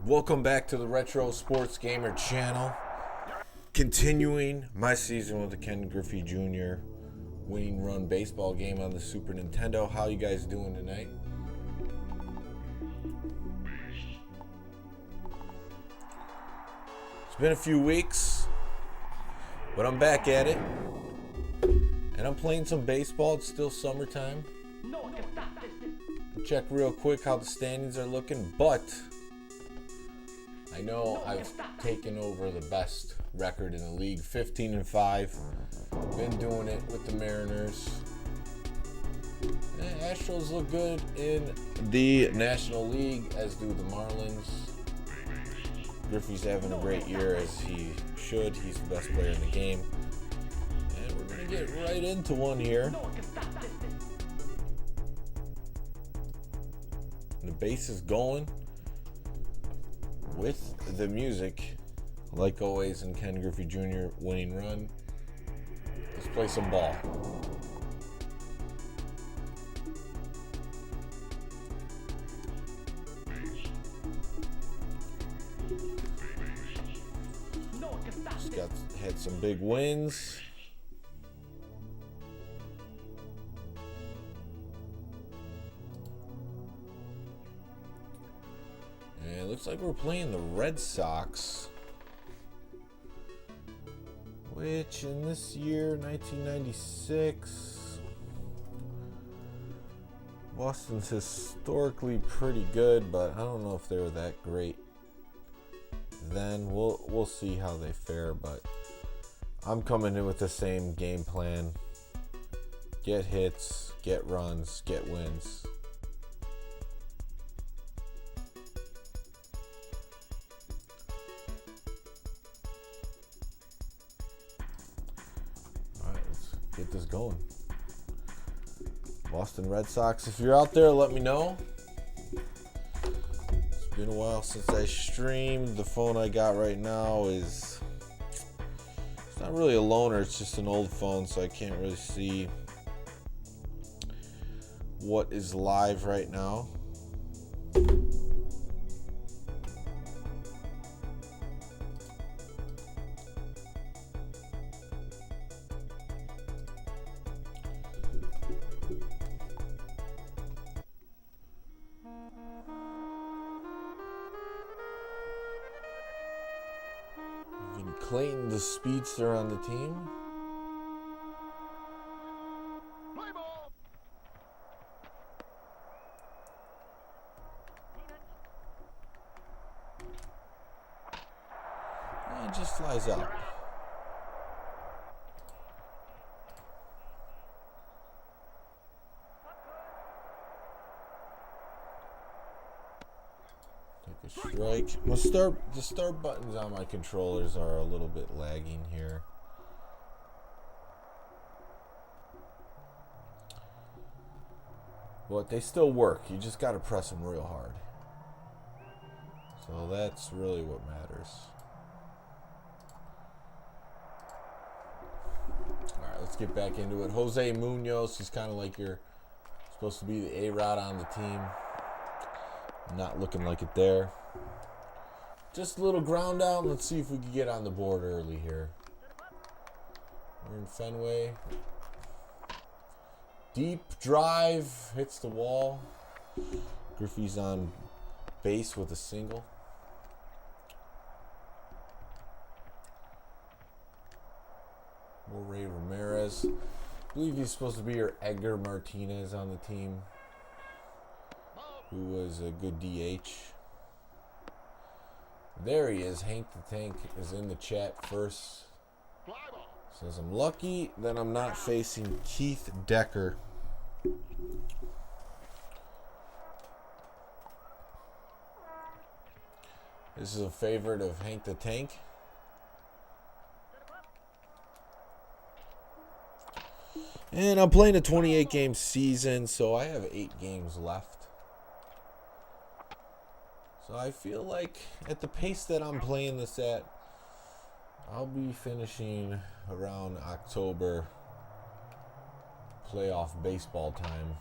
Welcome back to the Retro Sports Gamer channel. Continuing my season with the Ken Griffey Jr. winning run baseball game on the Super Nintendo. How you guys doing tonight? It's been a few weeks, but I'm back at it. And I'm playing some baseball. It's still summertime. Check real quick how the standings are looking, but I know I've taken over the best record in the league, 15-5. Been doing it with the Mariners. Astros look good in the National League, as do the Marlins. Griffey's having a great year, as he should. He's the best player in the game. And we're going to get right into one here. The base is going with the music, like always in Ken Griffey Jr. winning run. Let's play some ball. Had some big wins. And it looks like we're playing the Red Sox, which in this year, 1996, Boston's historically pretty good, but I don't know if they were that great then. We'll see how they fare, but I'm coming in with the same game plan. Get hits, get runs, get wins. All right, let's get this going. Boston Red Sox, if you're out there, let me know. It's been a while since I streamed. The phone I got right now is not really a loaner, it's just an old phone, so I can't really see what is live right now. Clayton, the speedster on the team. Play ball. And it just flies out. Take a strike. The start buttons on my controllers are a little bit lagging here. But they still work. You just got to press them real hard. So that's really what matters. Alright, let's get back into it. Jose Munoz, he's kind of like you're supposed to be the A-Rod on the team. Not looking like it there. Just a little ground out. Let's see if we can get on the board early here. We're in Fenway. Deep drive. Hits the wall. Griffey's on base with a single. Ray Ramirez. I believe he's supposed to be your Edgar Martinez on the team, who was a good DH. There he is. Hank the Tank is in the chat first. Says I'm lucky that I'm not facing Keith Decker. This is a favorite of Hank the Tank. And I'm playing a 28-game season, so I have 8 games left. So I feel like at the pace that I'm playing this at, I'll be finishing around October playoff baseball time.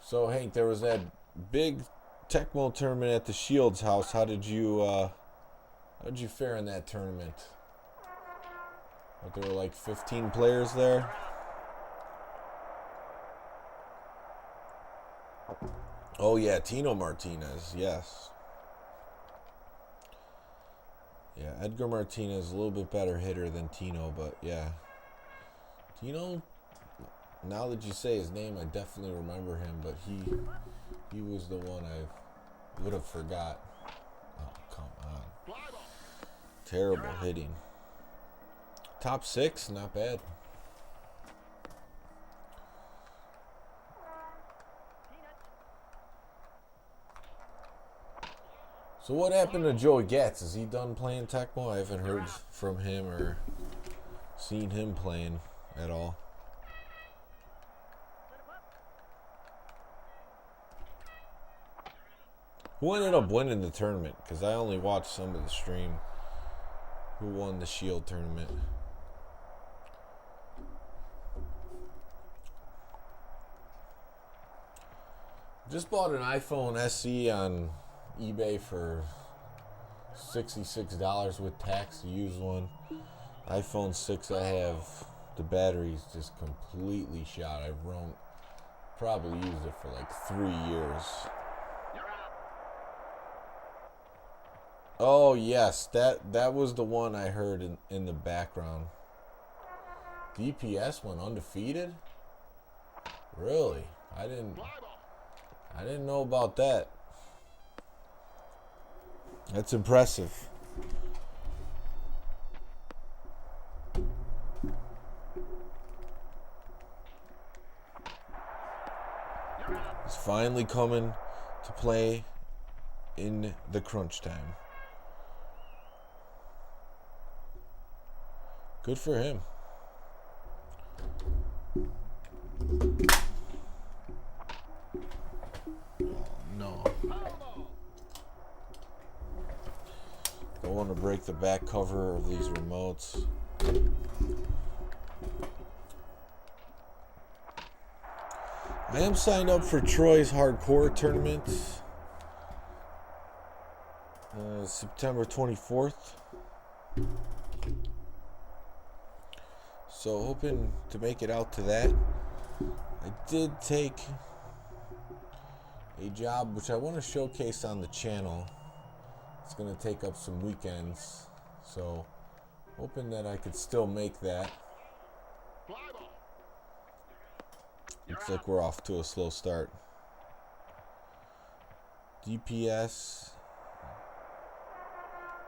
So Hank, there was that big Tecmo tournament at the Shields house. How did you fare in that tournament? There were like 15 players there. Oh yeah, Tino Martinez, yes. Yeah, Edgar Martinez is a little bit better hitter than Tino, but yeah. Tino, now that you say his name, I definitely remember him, but he was the one I would have forgot. Oh, come on. Terrible hitting. Top 6, not bad. So what happened to Joey Gatz? Is he done playing Tecmo? I haven't heard from him or seen him playing at all. Who ended up winning the tournament? Because I only watched some of the stream. Who won the Shield tournament? Just bought an iPhone SE on eBay for $66 with tax, a used one. iPhone 6 I have, the battery's just completely shot. I've probably used it for like 3 years. Oh yes, that was the one I heard in the background. DPS went undefeated? Really? I didn't know about that. That's impressive. He's finally coming to play in the crunch time. Good for him. No. Don't want to break the back cover of these remotes. I am signed up for Troy's hardcore tournament. September 24th. So hoping to make it out to that. I did take a job which I want to showcase on the channel. It's going to take up some weekends. So hoping that I could still make that. Looks like we're off to a slow start. DKS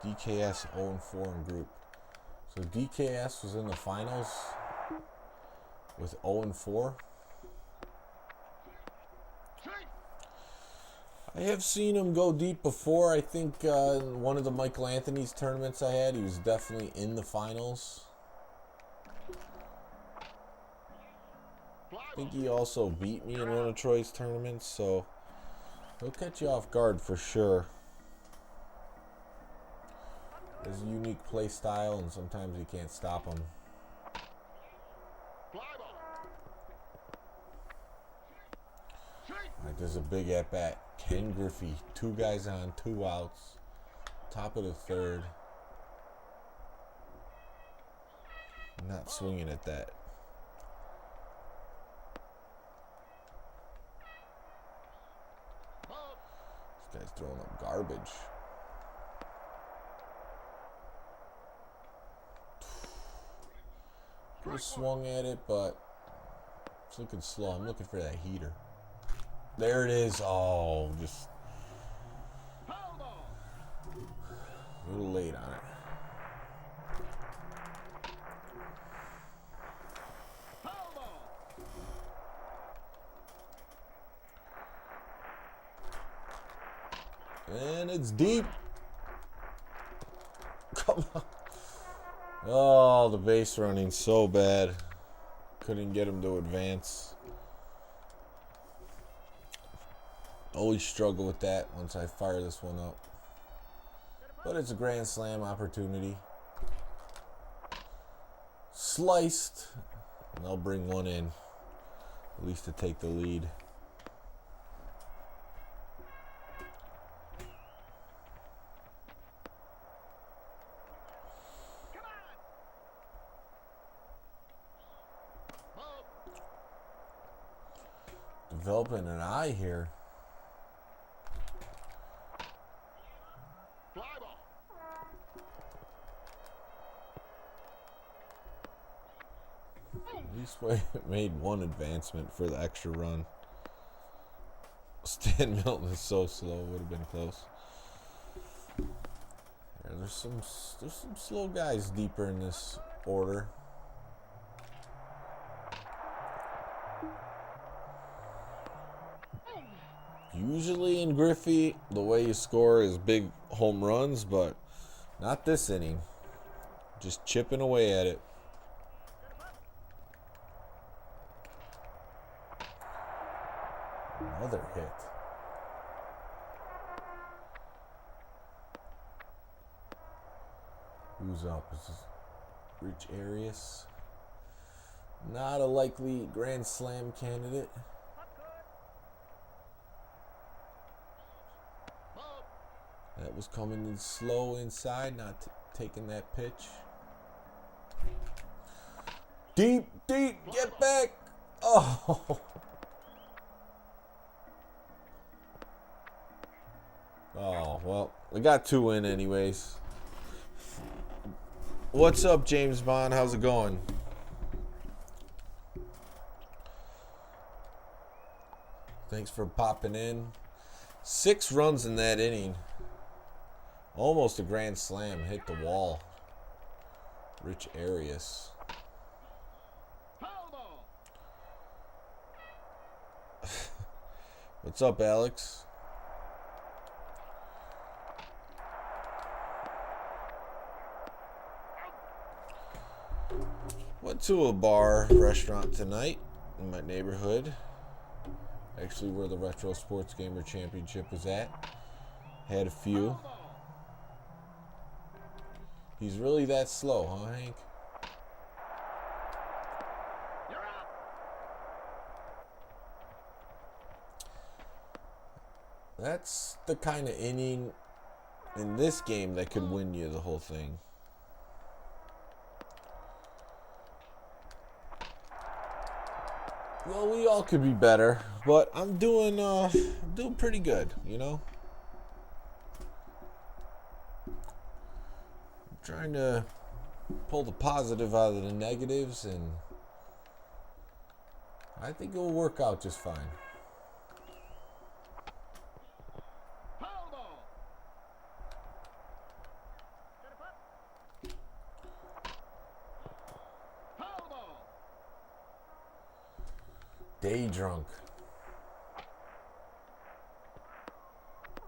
0-4 in group. So DKS was in the finals with 0-4. I have seen him go deep before. I think in one of the Michael Anthony's tournaments I had, he was definitely in the finals. I think he also beat me in one of Troy's tournaments, so he'll catch you off guard for sure. There's a unique play style, and sometimes you can't stop him. Alright, there's a big at-bat. Ken Griffey. 2 guys on, 2 outs. Top of the 3rd. Not swinging at that. This guy's throwing up garbage. Could have swung at it, but it's looking slow. I'm looking for that heater. There it is. Oh, just a little late on it. And it's deep. Come on. Oh, the base running so bad. Couldn't get him to advance. Always struggle with that once I fire this one up. But it's a grand slam opportunity. Sliced. And they'll bring one in. At least to take the lead. developing an eye here. Fly ball. At least we made one advancement for the extra run. Stan Milton is so slow. Would have been close. Yeah, there's some slow guys deeper in this order. Usually in Griffey, the way you score is big home runs, but not this inning. Just chipping away at it. Another hit. Who's up? Is this Rich Arias? Not a likely Grand Slam candidate. That was coming in slow inside, not taking that pitch. Deep, get back! Oh! Oh, well, we got 2 in anyways. What's up, James Bond? How's it going? Thanks for popping in. 6 runs in that inning. Almost a grand slam. Hit the wall. Rich Arias. What's up, Alex? Went to a restaurant tonight in my neighborhood. Actually, where the Retro Sports Gamer Championship was at. Had a few. He's really that slow, huh, Hank? You're out. That's the kind of inning in this game that could win you the whole thing. Well, we all could be better, but I'm doing pretty good, you know? Trying to pull the positive out of the negatives, and I think it will work out just fine. Foul ball. Foul ball. Day drunk.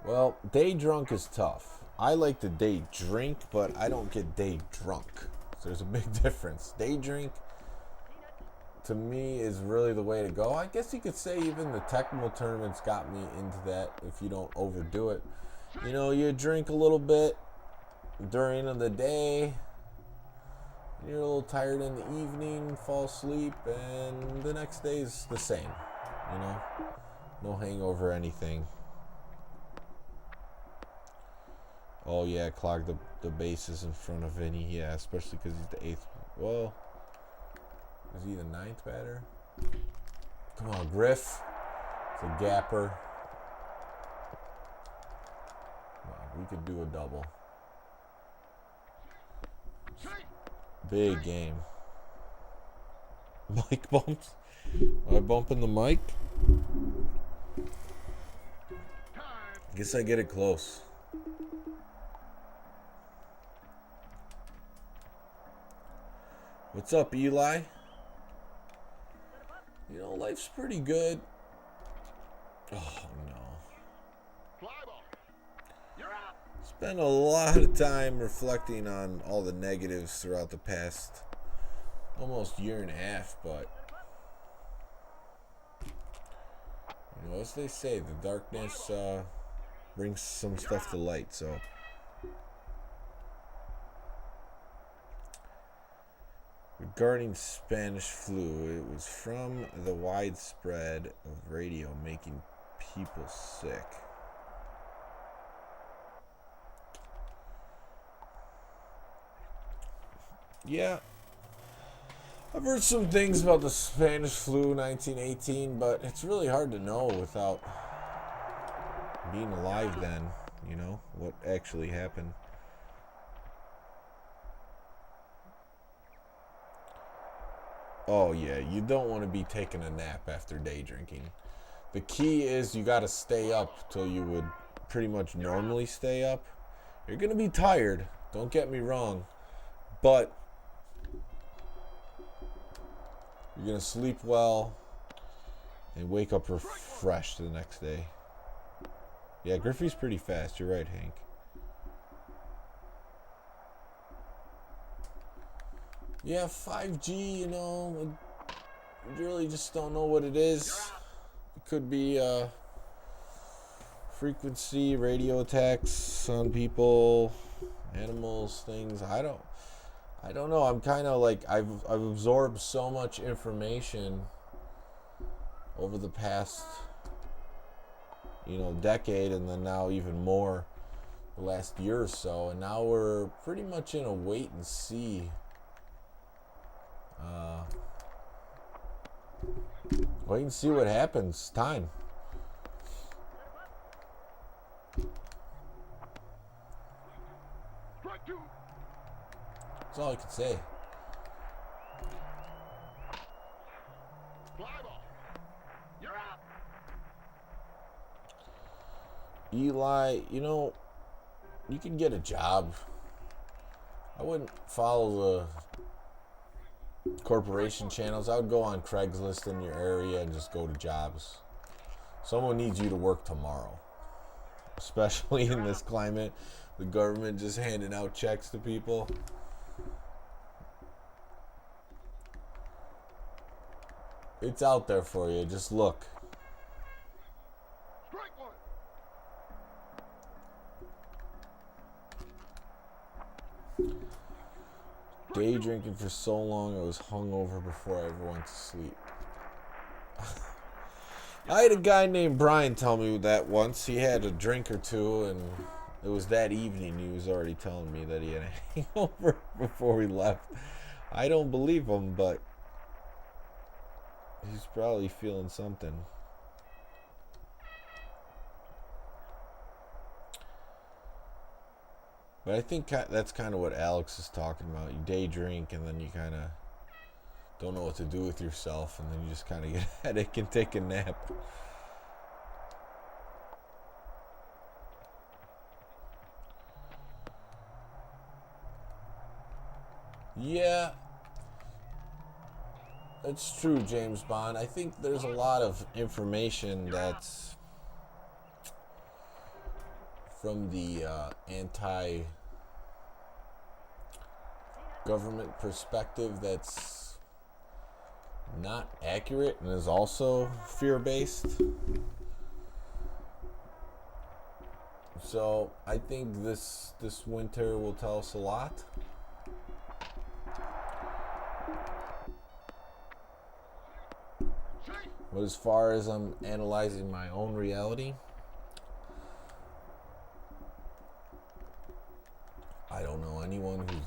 Well, day drunk is tough. I like to day drink, but I don't get day drunk. So there's a big difference. Day drink, to me, is really the way to go. I guess you could say even the technical tournaments got me into that if you don't overdo it. You know, you drink a little bit during the day, you're a little tired in the evening, fall asleep, and the next day is the same. You know, no hangover or anything. Oh, yeah, clog the bases in front of Vinny. Yeah, especially because he's the 8th. Well, is he the 9th batter? Come on, Griff. It's a gapper. Wow, we could do a double. Big game. Mic bumps? Am I bumping the mic? Guess I get it close. What's up, Eli? You know, life's pretty good. Oh, no. Fly ball. You're out. Spent a lot of time reflecting on all the negatives throughout the past almost year and a half, but you know, as they say, the darkness brings some stuff to light, so regarding Spanish flu, it was from the widespread of radio making people sick. Yeah, I've heard some things about the Spanish flu 1918, but it's really hard to know without being alive then, you know, what actually happened. Oh yeah, you don't want to be taking a nap after day drinking. The key is you got to stay up till you would pretty much normally stay up. You're going to be tired, don't get me wrong, but you're going to sleep well and wake up refreshed the next day. Yeah, Griffey's pretty fast. You're right, Hank. Yeah, 5G, you know, we really just don't know what it is. It could be frequency, radio attacks on people, animals, things. I don't know. I'm kind of like I've absorbed so much information over the past, you know, decade, and then now even more the last year or so, and now we're pretty much in a wait and see. Wait and see what happens. Time. Strike two. That's all I can say. Fly ball. You're out. Eli, you know, you can get a job. I wouldn't follow the corporation channels. I would go on Craigslist in your area and just go to jobs. Someone needs you to work tomorrow, especially in this climate. The government just handing out checks to people. It's out there for you. Just look. Strike one. Day drinking for so long, I was hungover before I ever went to sleep. I had a guy named Brian tell me that once. He had a drink or two, and it was that evening he was already telling me that he had a hangover before we left. I don't believe him, but he's probably feeling something. But I think that's kind of what Alex is talking about. You day drink, and then you kind of don't know what to do with yourself, and then you just kind of get a headache and take a nap. Yeah, that's true, James Bond. I think there's a lot of information that's from the anti-government perspective that's not accurate and is also fear-based. So I think this winter will tell us a lot. But as far as I'm analyzing my own reality, I don't know anyone who's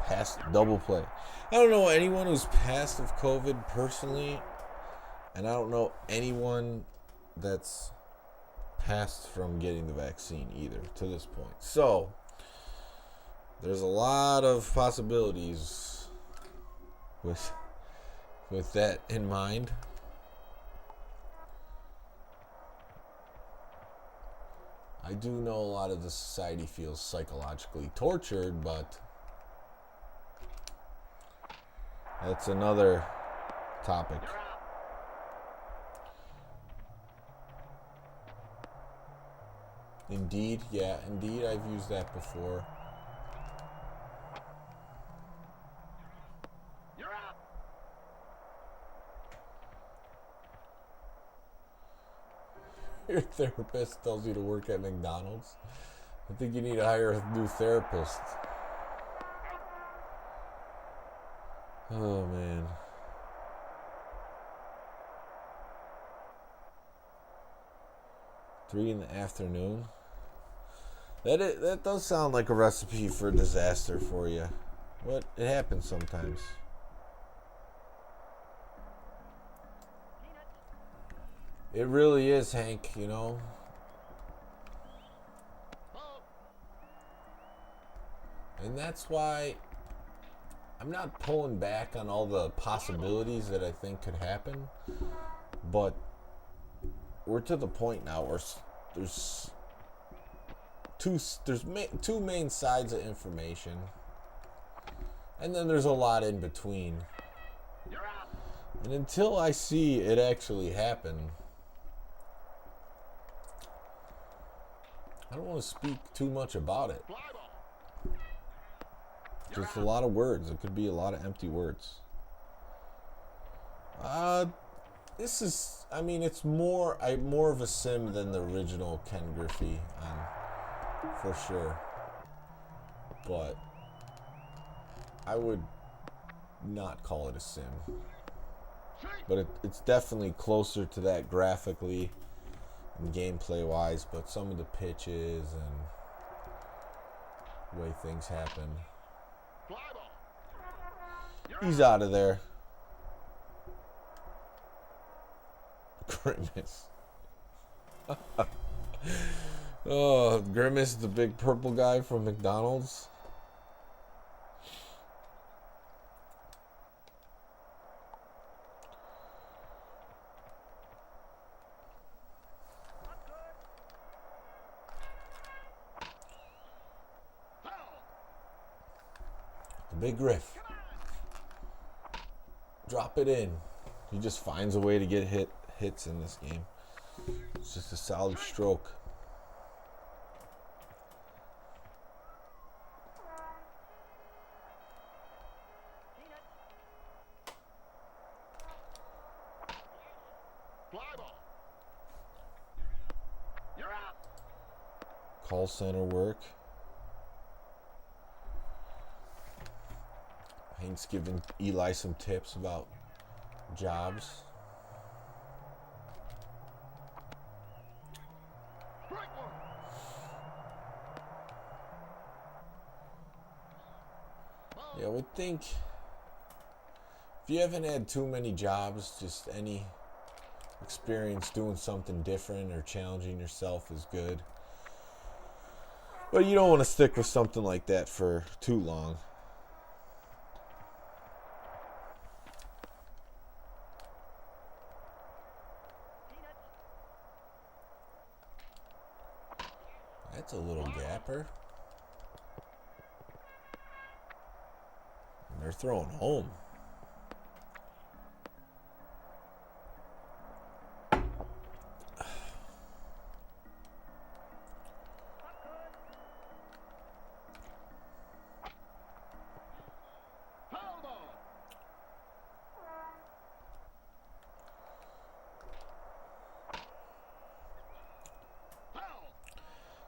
passed double play. I don't know anyone who's passed of COVID personally, and I don't know anyone that's passed from getting the vaccine either to this point. So there's a lot of possibilities with that in mind. I do know a lot of the society feels psychologically tortured, but that's another topic. Indeed, yeah, Indeed, I've used that before. You're out. Your therapist tells you to work at McDonald's. I think you need to hire a new therapist. Oh, man. Three in the afternoon. That does sound like a recipe for disaster for you. What? It happens sometimes. It really is, Hank, you know. Ball. And that's why I'm not pulling back on all the possibilities that I think could happen. But we're to the point now where there's two main sides of information. And then there's a lot in between. You're out. And until I see it actually happen, I don't want to speak too much about it. Fly ball. Just a lot of words. It could be a lot of empty words. This is, I mean, it's more of a sim than the original Ken Griffey, for sure. But I would not call it a sim. But it's definitely closer to that graphically and gameplay wise, but some of the pitches and the way things happen. Fly ball. You're He's out of there. Grimace. Oh, Grimace, the big purple guy from McDonald's. foul. The big Griff. Drop it in. He just finds a way to get hits in this game. It's just a solid stroke. Fly ball. You're out. Call center work. Hank's giving Eli some tips about jobs. Strike one. Ball. Yeah, I would think if you haven't had too many jobs, just any experience doing something different or challenging yourself is good. But you don't want to stick with something like that for too long. That's a little gapper. And they're throwing home. Foul ball. Foul.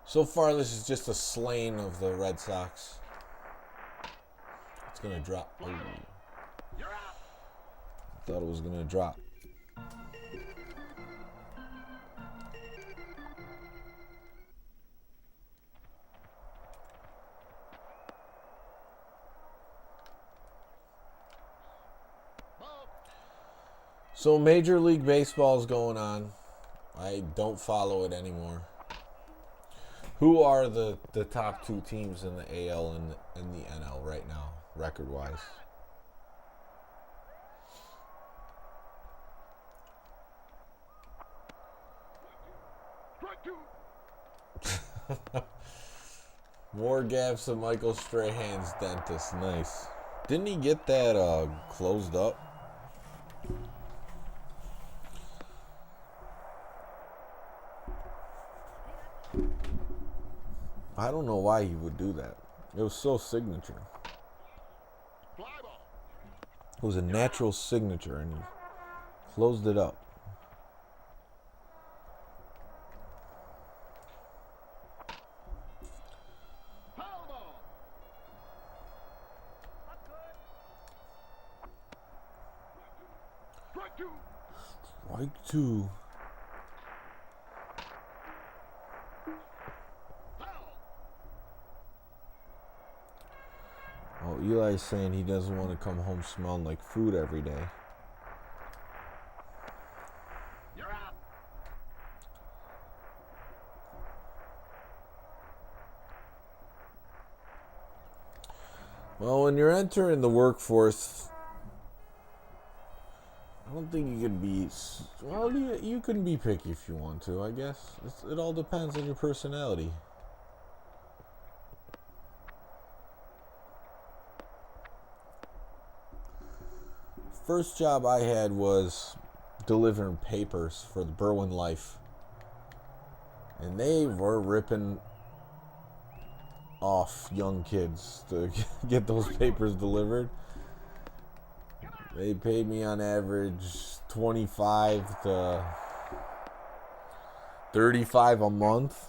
So far, this is just a slaying of the Red Sox. It's going to drop. Oh, You're out. thought it was going to drop. Ball. So Major League Baseball is going on. I don't follow it anymore. Who are the top two teams in the AL and the NL right now, record-wise? Strike two. More gaps than Michael Strahan's dentist. Nice. Didn't he get that closed up? I don't know why he would do that. It was so signature. Fly ball. It was a natural signature, and he closed it up. Foul ball. Strike two. Strike two. Foul. Oh, Eli's saying he doesn't want to come home smelling like food every day. You're out. Well, when you're entering the workforce, I don't think you can be... Well, you can be picky if you want to, I guess. It all depends on your personality. First job I had was delivering papers for the Berwyn Life. And they were ripping off young kids to get those papers delivered. They paid me on average $25 to $35 a month.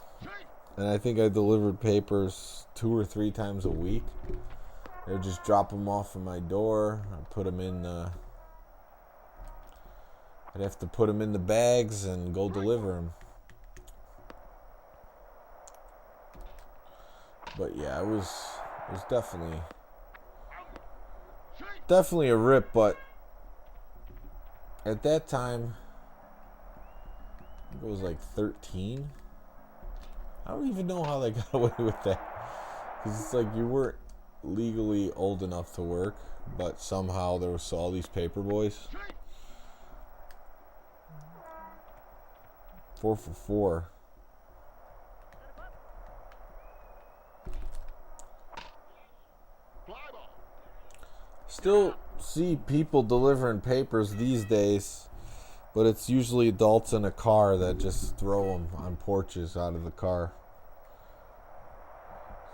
And I think I delivered papers 2 or 3 times a week. They would just drop them off at my door. I'd put them in I'd have to put them in the bags and go deliver them. But yeah, it was definitely a rip, but at that time I think it was like 13. I don't even know how they got away with that, because it's like you weren't legally old enough to work, but somehow there was all these paper boys. 4 for 4. Still see people delivering papers these days, but it's usually adults in a car that just throw them on porches out of the car.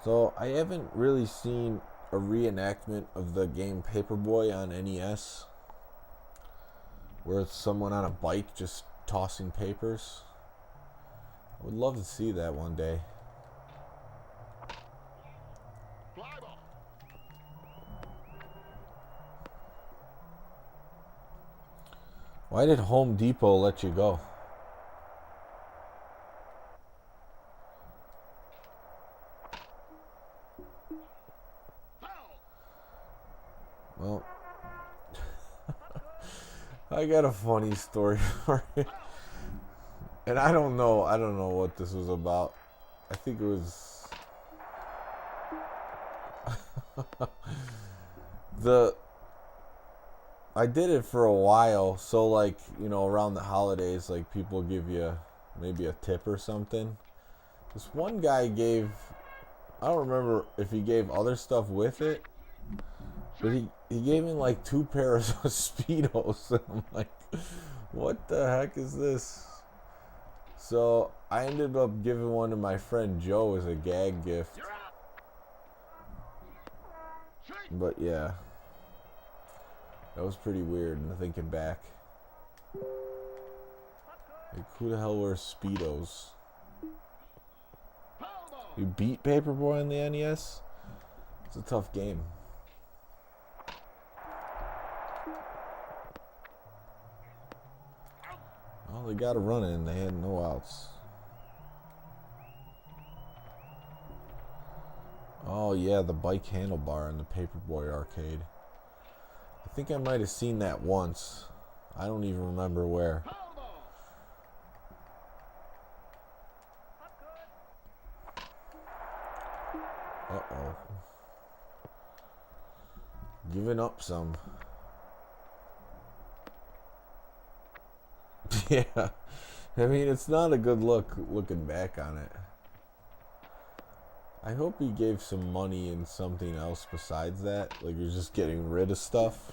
So I haven't really seen a reenactment of the game Paperboy on NES, where it's someone on a bike just tossing papers. I would love to see that one day. Why did Home Depot let you go? Well, I got a funny story for you. And I don't know what this was about. I think it was I did it for a while, so like, you know, around the holidays, like people give you maybe a tip or something. This one guy gave, I don't remember if he gave other stuff with it, but he gave me like 2 pairs of Speedos, and I'm like, what the heck is this? So I ended up giving one to my friend Joe as a gag gift. But yeah, that was pretty weird, and thinking back. Like, who the hell wears Speedos? You beat Paperboy on the NES? It's a tough game. Well, they got a run in. They had no outs. Oh yeah, the bike handlebar in the Paperboy arcade. I think I might have seen that once. I don't even remember where. Uh-oh. Giving up some. Yeah. I mean, it's not a good look looking back on it. I hope he gave some money in something else besides that. Like, you're just getting rid of stuff.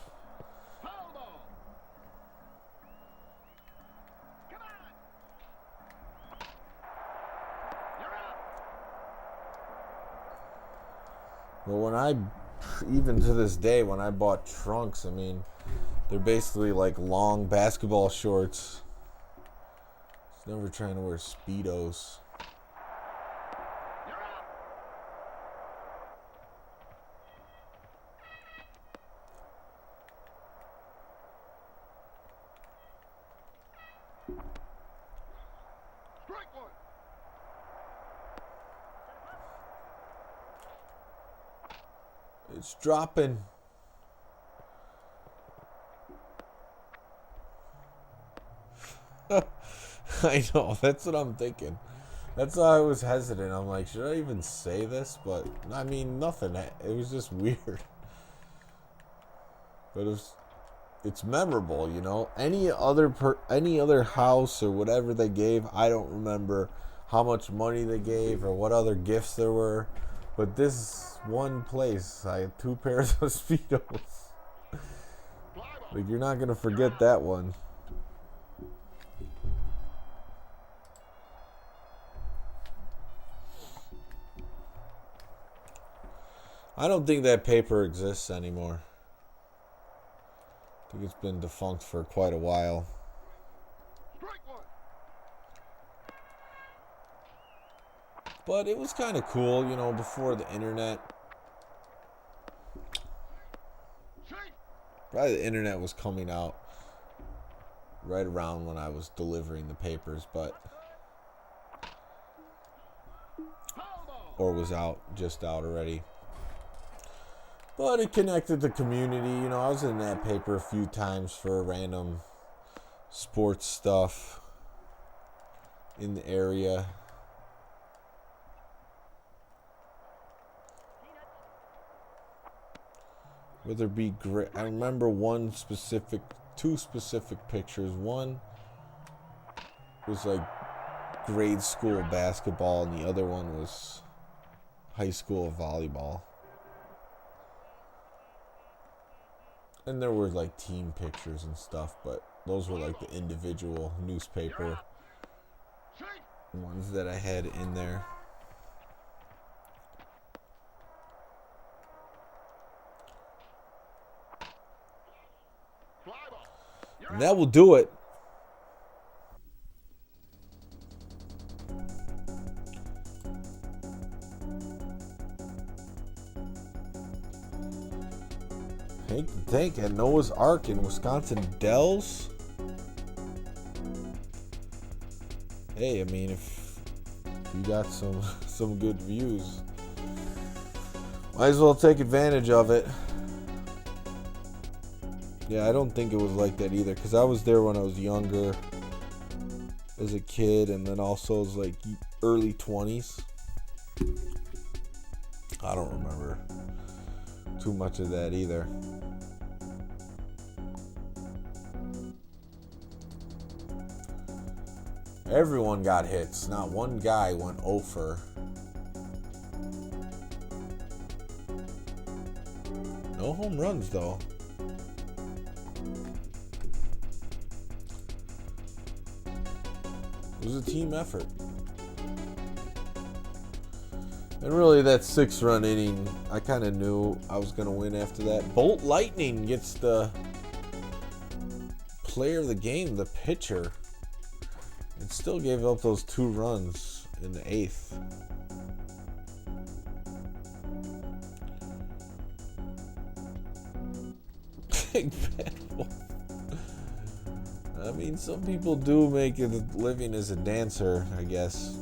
But even to this day, when I bought trunks, I mean, they're basically like long basketball shorts. Just never trying to wear Speedos. It's dropping. I know, that's what I'm thinking. That's why I was hesitant. I'm like, should I even say this? But, I mean, nothing. It was just weird. But it's memorable, you know. Any other house or whatever they gave, I don't remember how much money they gave or what other gifts there were. But this one place, I had 2 pairs of Speedos. Like, you're not gonna forget that one. I don't think that paper exists anymore. I think it's been defunct for quite a while. But it was kind of cool, you know, before the internet. Probably the internet was coming out right around when I was delivering the papers, or was just out already. But it connected the community. You know, I was in that paper a few times for random sports stuff in the area. Whether it be great, I remember two specific pictures. One was like grade school basketball, and the other one was high school volleyball. And there were like team pictures and stuff, but those were like the individual newspaper ones that I had in there. And that will do it. Hank the Tank at Noah's Ark in Wisconsin Dells. Hey, I mean, if you got some good views, might as well take advantage of it. Yeah, I don't think it was like that either, because I was there when I was younger as a kid, and then also was like early 20s. I don't remember too much of that either. Everyone got hits. Not one guy went 0 for. No home runs, though. It was a team effort. And really, that 6-run inning, I kind of knew I was going to win after that. Bolt Lightning gets the player of the game, the pitcher. And still gave up those 2 runs in the 8th. Big Bad Wolf. I mean, some people do make a living as a dancer, I guess.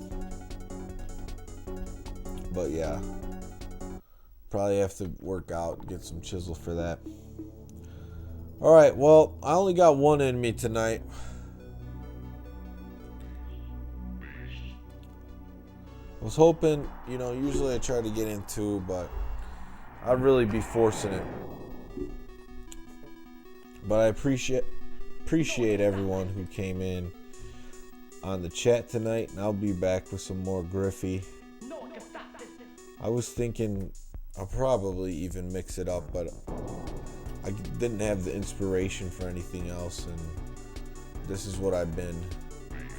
But yeah, probably have to work out, get some chisel for that. Alright, well, I only got one in me tonight. I was hoping, you know, usually I try to get in 2, but I'd really be forcing it. But I appreciate everyone who came in on the chat tonight, and I'll be back with some more Griffey. I was thinking I'll probably even mix it up, but I didn't have the inspiration for anything else, and this is what I've been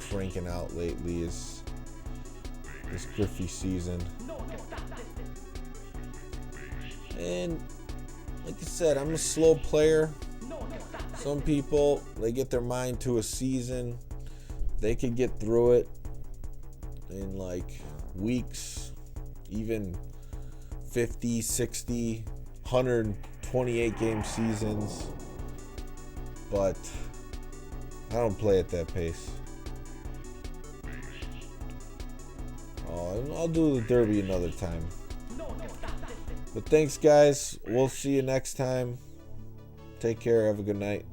cranking out lately, is this Griffey season. And like I said, I'm a slow player. Some people, they get their mind to a season, they could get through it in like weeks, even 50, 60, 128 game seasons, but I don't play at that pace. I'll do the Derby another time. But thanks, guys. We'll see you next time. Take care. Have a good night.